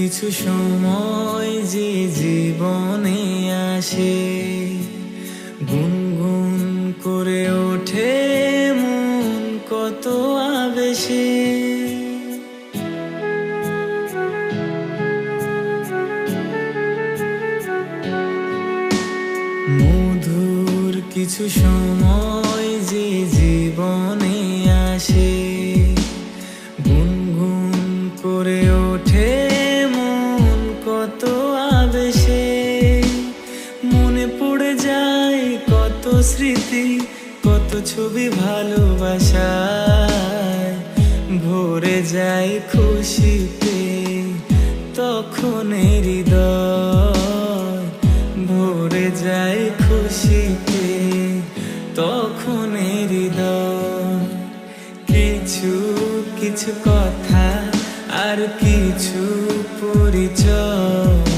কিছু সময় যে জীবনে আসে, গুনগুন করে ওঠে মন কত আবেশে। মধুর কিছু সময় যে জীবনে আসে, গুনগুন করে ওঠে মন কত আবেশে। মনে পড়ে যায় কত স্মৃতি, কত ছবি ভালোবাসায়, ভরে যায় খুশিতে তখন হৃদয়, ভরে যায় খুশিতে তখন হৃদয়। কিছু কিছু কথা আর কিছু পরিচয়